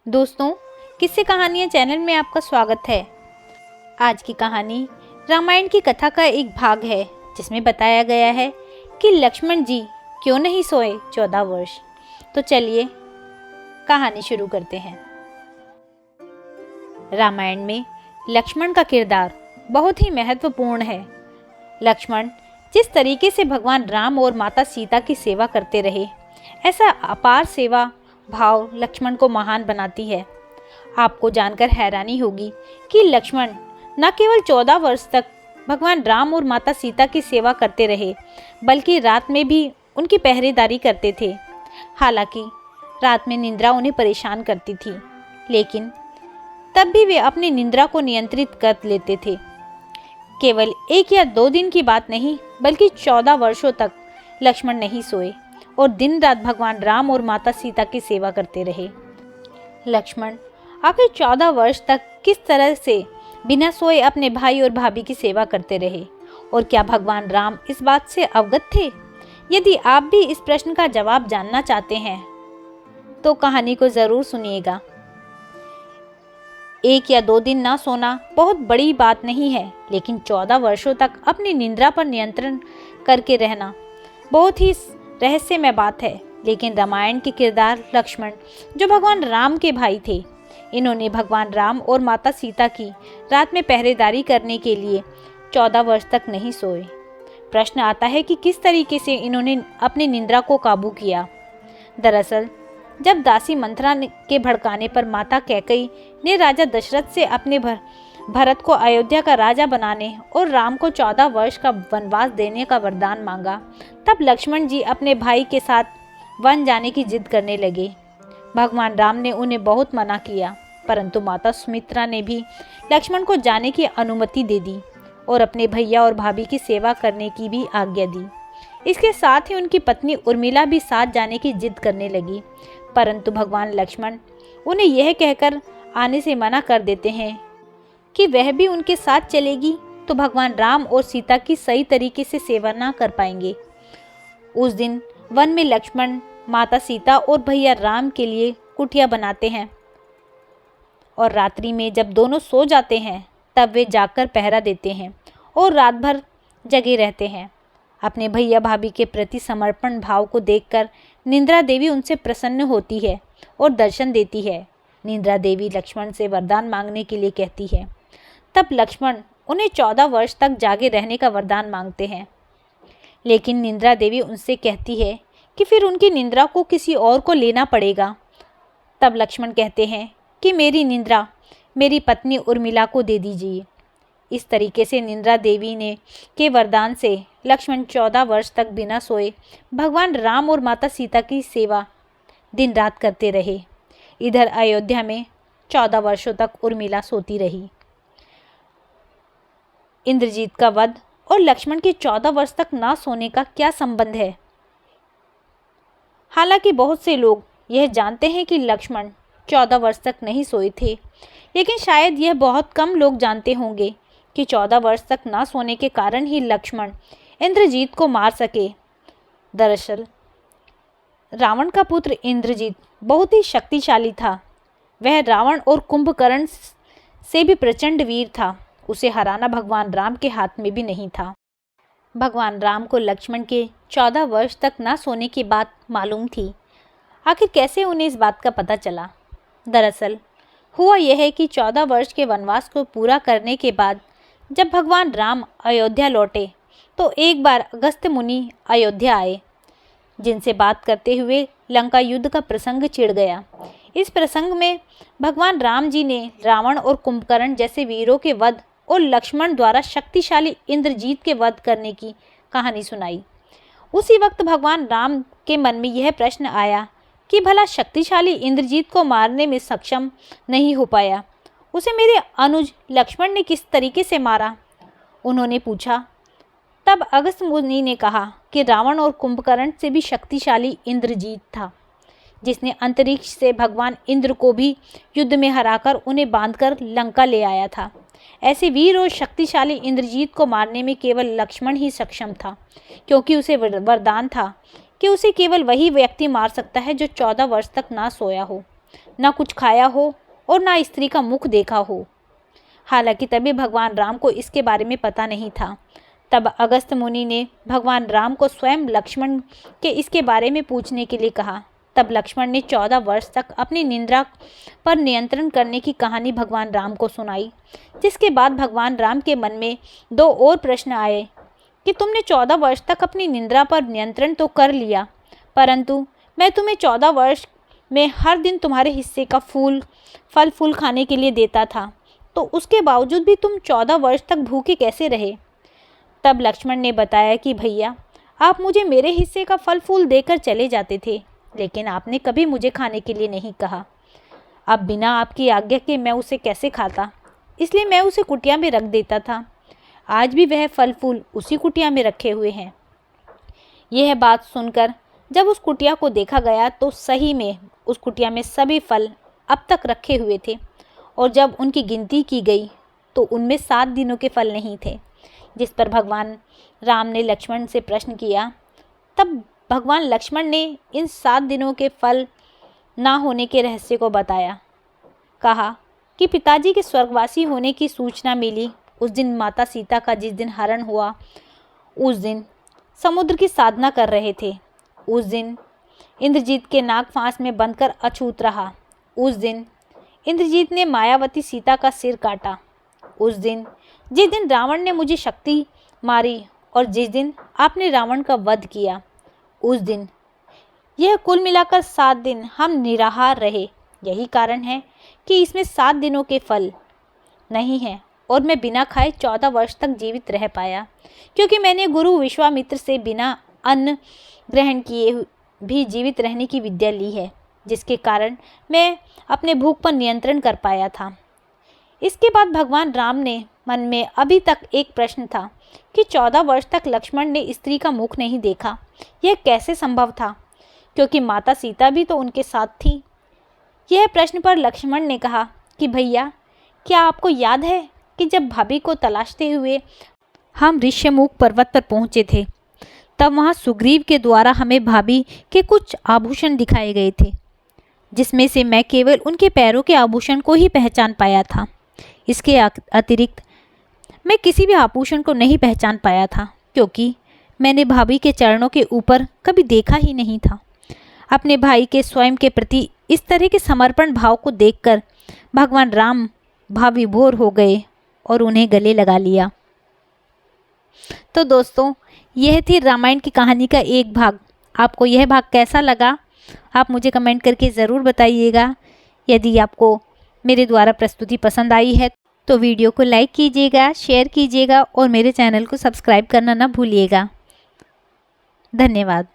दोस्तों, किस्से कहानियाँ चैनल में आपका स्वागत है। आज की कहानी रामायण की कथा का एक भाग है जिसमें बताया गया है कि लक्ष्मण जी क्यों नहीं सोए 14 वर्ष। तो चलिए कहानी शुरू करते हैं। रामायण में लक्ष्मण का किरदार बहुत ही महत्वपूर्ण है। लक्ष्मण जिस तरीके से भगवान राम और माता सीता की सेवा करते रहे, ऐसा अपार सेवा भाव लक्ष्मण को महान बनाती है। आपको जानकर हैरानी होगी कि लक्ष्मण न केवल 14 वर्ष तक भगवान राम और माता सीता की सेवा करते रहे, बल्कि रात में भी उनकी पहरेदारी करते थे। हालांकि रात में निद्रा उन्हें परेशान करती थी, लेकिन तब भी वे अपनी निद्रा को नियंत्रित कर लेते थे। केवल 1 या 2 दिन की बात नहीं, बल्कि 14 वर्षों तक लक्ष्मण नहीं सोए और दिन रात भगवान राम और माता सीता की सेवा करते रहे। लक्ष्मण आखिर 14 वर्ष तक किस तरह से बिना सोए अपने भाई और भाभी की सेवा करते रहे, और क्या भगवान राम इस बात से अवगत थे? यदि आप भी इस प्रश्न का जवाब जानना चाहते हैं तो कहानी को जरूर सुनिएगा। 1 या 2 दिन ना सोना बहुत बड़ी बात नहीं है, लेकिन 14 वर्षों तक अपनी निद्रा पर नियंत्रण करके रहना बहुत ही रहस्यमय बात है। लेकिन रामायण के किरदार लक्ष्मण, जो भगवान राम के भाई थे, इन्होंने भगवान राम और माता सीता की रात में पहरेदारी करने के लिए 14 वर्ष तक नहीं सोए। प्रश्न आता है कि किस तरीके से इन्होंने अपनी निद्रा को काबू किया। दरअसल जब दासी मंथरा के भड़काने पर माता कैकेयी ने राजा दशरथ से अपने भरत को अयोध्या का राजा बनाने और राम को 14 वर्ष का वनवास देने का वरदान मांगा, तब लक्ष्मण जी अपने भाई के साथ वन जाने की जिद करने लगे। भगवान राम ने उन्हें बहुत मना किया, परंतु माता सुमित्रा ने भी लक्ष्मण को जाने की अनुमति दे दी और अपने भैया और भाभी की सेवा करने की भी आज्ञा दी। इसके साथ ही उनकी पत्नी उर्मिला भी साथ जाने की जिद करने लगी, परंतु भगवान लक्ष्मण उन्हें यह कहकर आने से मना कर देते हैं कि वह भी उनके साथ चलेगी तो भगवान राम और सीता की सही तरीके से सेवा ना कर पाएंगे। उस दिन वन में लक्ष्मण माता सीता और भैया राम के लिए कुटिया बनाते हैं और रात्रि में जब दोनों सो जाते हैं तब वे जाकर पहरा देते हैं और रात भर जगे रहते हैं। अपने भैया भाभी के प्रति समर्पण भाव को देखकर निद्रा देवी उनसे प्रसन्न होती है और दर्शन देती है। निद्रा देवी लक्ष्मण से वरदान मांगने के लिए कहती है। तब लक्ष्मण उन्हें 14 वर्ष तक जागे रहने का वरदान मांगते हैं, लेकिन निद्रा देवी उनसे कहती है कि फिर उनकी निद्रा को किसी और को लेना पड़ेगा। तब लक्ष्मण कहते हैं कि मेरी निद्रा मेरी पत्नी उर्मिला को दे दीजिए। इस तरीके से निद्रा देवी ने के वरदान से लक्ष्मण 14 वर्ष तक बिना सोए भगवान राम और माता सीता की सेवा दिन रात करते रहे। इधर अयोध्या में 14 वर्षों तक उर्मिला सोती रही। इंद्रजीत का वध और लक्ष्मण के 14 वर्ष तक ना सोने का क्या संबंध है? हालांकि बहुत से लोग यह जानते हैं कि लक्ष्मण 14 वर्ष तक नहीं सोए थे, लेकिन शायद यह बहुत कम लोग जानते होंगे कि 14 वर्ष तक ना सोने के कारण ही लक्ष्मण इंद्रजीत को मार सके। दरअसल रावण का पुत्र इंद्रजीत बहुत ही शक्तिशाली था। वह रावण और कुंभकर्ण से भी प्रचंड वीर था। उसे हराना भगवान राम के हाथ में भी नहीं था। भगवान राम को लक्ष्मण के 14 वर्ष तक ना सोने की बात मालूम थी। आखिर कैसे उन्हें इस बात का पता चला? दरअसल हुआ यह है कि 14 वर्ष के वनवास को पूरा करने के बाद जब भगवान राम अयोध्या लौटे तो एक बार अगस्त्य मुनि अयोध्या आए, जिनसे बात करते हुए लंका युद्ध का प्रसंग छिड़ गया। इस प्रसंग में भगवान राम जी ने रावण और कुंभकर्ण जैसे वीरों के वध और लक्ष्मण द्वारा शक्तिशाली इंद्रजीत के वध करने की कहानी सुनाई। उसी वक्त भगवान राम के मन में यह प्रश्न आया कि भला शक्तिशाली इंद्रजीत को मारने में सक्षम नहीं हो पाया, उसे मेरे अनुज लक्ष्मण ने किस तरीके से मारा? उन्होंने पूछा। तब अगस्त्य मुनि ने कहा कि रावण और कुंभकर्ण से भी शक्तिशाली इंद्रजीत था, जिसने अंतरिक्ष से भगवान इंद्र को भी युद्ध में हराकर उन्हें बांधकर लंका ले आया था। ऐसे वीर और शक्तिशाली इंद्रजीत को मारने में केवल लक्ष्मण ही सक्षम था, क्योंकि उसे वरदान था कि उसे केवल वही व्यक्ति मार सकता है जो 14 वर्ष तक ना सोया हो। ना कुछ खाया हो और ना स्त्री का मुख देखा हो। हालांकि तभी भगवान राम को इसके बारे में पता नहीं था। तब अगस्त्य मुनि ने भगवान राम को स्वयं लक्ष्मण के इसके बारे में पूछने के लिए कहा। तब लक्ष्मण ने 14 वर्ष तक अपनी निंद्रा पर नियंत्रण करने की कहानी भगवान राम को सुनाई, जिसके बाद भगवान राम के मन में 2 और प्रश्न आए कि तुमने 14 वर्ष तक अपनी निंद्रा पर नियंत्रण तो कर लिया, परंतु मैं तुम्हें 14 वर्ष में हर दिन तुम्हारे हिस्से का फल फूल खाने के लिए देता था, तो उसके बावजूद भी तुम 14 वर्ष तक भूखे कैसे रहे। तब लक्ष्मण ने बताया कि भैया, आप मुझे मेरे हिस्से का फल फूल देकर चले जाते थे, लेकिन आपने कभी मुझे खाने के लिए नहीं कहा। अब बिना आपकी आज्ञा के मैं उसे कैसे खाता, इसलिए मैं उसे कुटिया में रख देता था। आज भी वह फल फूल उसी कुटिया में रखे हुए हैं। यह बात सुनकर जब उस कुटिया को देखा गया तो सही में उस कुटिया में सभी फल अब तक रखे हुए थे, और जब उनकी गिनती की गई तो उनमें 7 दिनों के फल नहीं थे। जिस पर भगवान राम ने लक्ष्मण से प्रश्न किया, तब भगवान लक्ष्मण ने इन 7 दिनों के फल ना होने के रहस्य को बताया। कहा कि पिताजी के स्वर्गवासी होने की सूचना मिली उस दिन माता सीता का जिस दिन हरण हुआ, उस दिन समुद्र की साधना कर रहे थे। उस दिन इंद्रजीत के नाग फांस में बंधकर अछूत रहा। उस दिन इंद्रजीत ने मायावती सीता का सिर काटा। उस दिन जिस दिन रावण ने मुझे शक्ति मारी, और जिस दिन आपने रावण का वध किया, उस दिन। यह कुल मिलाकर 7 दिन हम निराहार रहे। यही कारण है कि इसमें 7 दिनों के फल नहीं हैं, और मैं बिना खाए 14 वर्ष तक जीवित रह पाया, क्योंकि मैंने गुरु विश्वामित्र से बिना अन्न ग्रहण किए भी जीवित रहने की विद्या ली है, जिसके कारण मैं अपने भूख पर नियंत्रण कर पाया था। इसके बाद भगवान राम ने मन में अभी तक एक प्रश्न था कि 14 वर्ष तक लक्ष्मण ने स्त्री का मुख नहीं देखा, यह कैसे संभव था, क्योंकि माता सीता भी तो उनके साथ थी। यह प्रश्न पर लक्ष्मण ने कहा कि भैया, क्या आपको याद है कि जब भाभी को तलाशते हुए हम ऋष्यमुख पर्वत पर पहुंचे थे, तब वहां सुग्रीव के द्वारा हमें भाभी के कुछ आभूषण दिखाए गए थे, जिसमें से मैं केवल उनके पैरों के आभूषण को ही पहचान पाया था। इसके अतिरिक्त मैं किसी भी आभूषण को नहीं पहचान पाया था, क्योंकि मैंने भाभी के चरणों के ऊपर कभी देखा ही नहीं था। अपने भाई के स्वयं के प्रति इस तरह के समर्पण भाव को देखकर भगवान राम भावविभोर हो गए और उन्हें गले लगा लिया। तो दोस्तों, यह थी रामायण की कहानी का एक भाग। आपको यह भाग कैसा लगा, आप मुझे कमेंट करके ज़रूर बताइएगा। यदि आपको मेरे द्वारा प्रस्तुति पसंद आई है तो वीडियो को लाइक कीजिएगा, शेयर कीजिएगा और मेरे चैनल को सब्सक्राइब करना ना भूलिएगा। धन्यवाद।